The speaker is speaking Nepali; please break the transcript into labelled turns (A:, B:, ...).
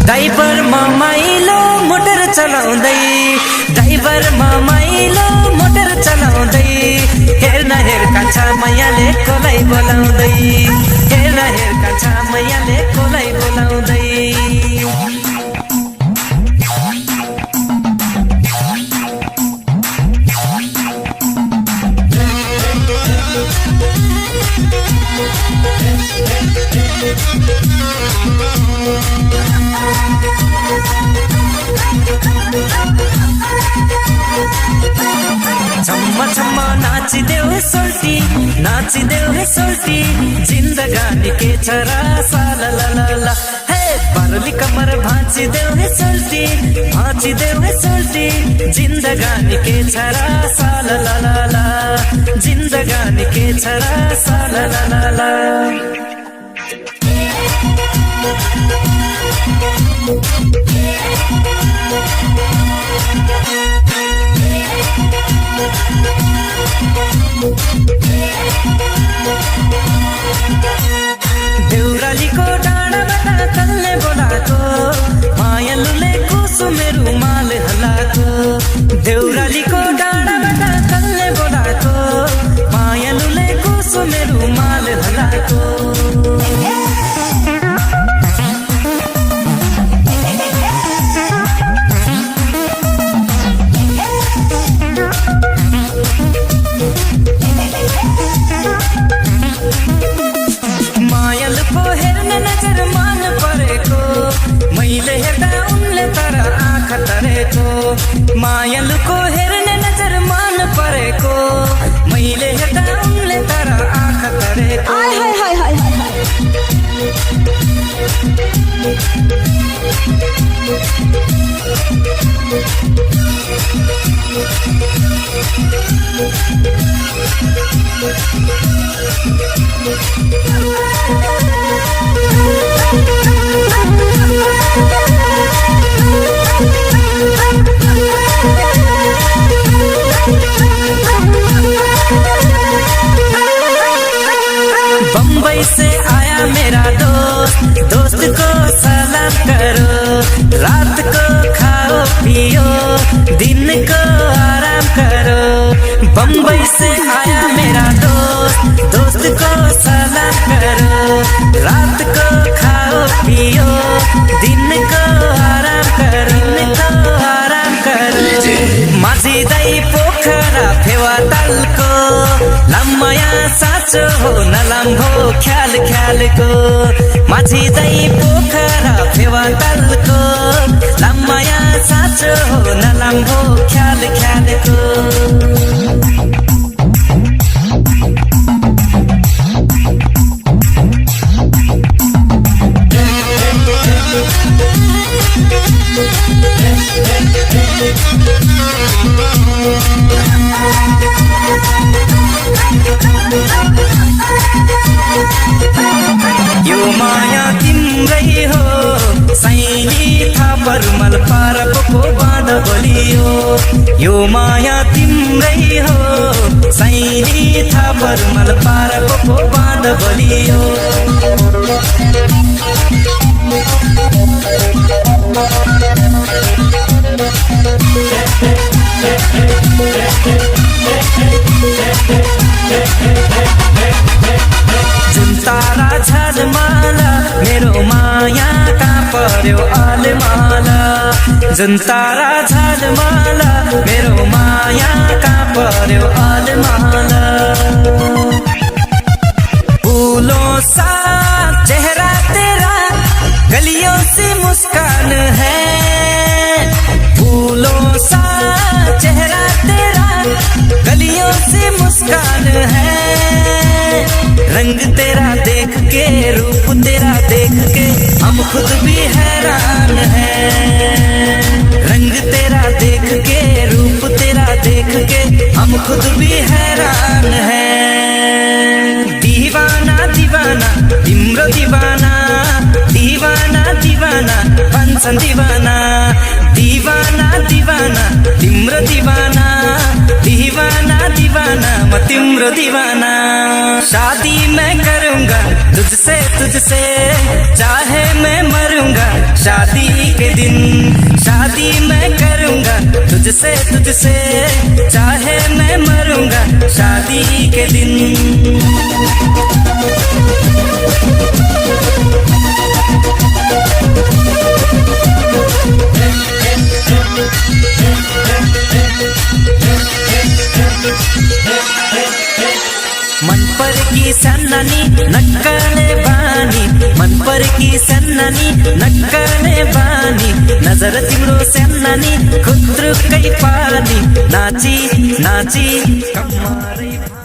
A: ड्राइभर माइलो मोटर चलाउँदै, ड्राइभर माइलो मोटर चलाउँदै, हेर्न हेर कान्छा मैयाले कोलाई बोलाउँदै, हेर्न हेर कान्छा मैयाले कोलाई बोलाउँदै। छम्मा छम्मा नाचिदेऊ हे सोल्टी, नाचिदेऊ हे सोल्टी, जिन्दगानी के छ र साला ला ला ला। हे परली कमर भाँचिदेऊ हे सोल्टी, भाँचिदेऊ हे सोल्टी, जिन्दगानी के छ र साला ला ला ला, जिन्दगानी के छ र साला ला ला ला। देउरालीको डाँडाबाट तल्ले बोलाको, मायालुले कुसुमे रुमाल हल्लाको। देउरालीको डाँडाबाट तल्ले बोलाको, मायालुले कुसुमे रुमाल हल्लाको। मायालुको हेर्न नजर मान परेको, मैले हेर्दा उनले तर आँखा तरेको। मायालुको हेर्न नजर मान परेको, मैले हेर्दा उनले तर आँखा तरेको। बम्बई से आया मेरा दोस्त, दोस्त को सलाम करो, रात को खाओ पियो, दिन को आराम करो। बम्बई से आया मेरा दोस्त, दोस्त को सलाम करो, रात को खाओ पियो, दिन को आराम करो, दिन को आराम करो। माझी दाई पोखरा फेवा तालको, लामया साँचो हो नलाम्भो ख्याल ख्यालको। माझी दाई पोखरा फेवा तालको, लामया साँचो हो नलाम्भो ख्याल ख्यालको। यो माया तिम्रै हो सैनी थापर मल पार पोको बाँध बलियो। यो माया तिम्रै हो सैनी थापर मल पार पोको बाँध बलियो। जुन तारा झलमाला मेरो माया कहाँ पर्यो आलमाला। जुन तारा झलमाला मेरो माया कहाँ पर्यो आलमाला। फूलों सा चेहरा तेरा गलियों से मुस्कान है, फूलों सा चेहरा तेरा गलियों से मुस्कान है। रंग तेरा देख के, रूप तेरा देख के हम खुद भी हैरान हैं। रंग तेरा देख के, रूप तेरा देख के हम खुद भी हैरान हैं। दीवाना दीवाना तिम्रो दीवाना, दीवाना दीवाना भन्छन् दीवाना। दीवाना दीवाना तिम्रो दीवाना, दीवाना दीवाना म तिम्रो दीवाना। शादी मैं करूँगा तुझसे तुझसे चाहे मैं मरूंगा शादी के दिन, शादी मैं करूंगा तुझसे तुझसे, चाहे मैं मरूंगा शादी के दिन। मन पर की सन्नानी नक्काले बानी, मन पर की सन्नानी नक्काले बानी, नजर तिम्रो सन्नानी खुत्रुकै पानी, नाची नाची कम्मरै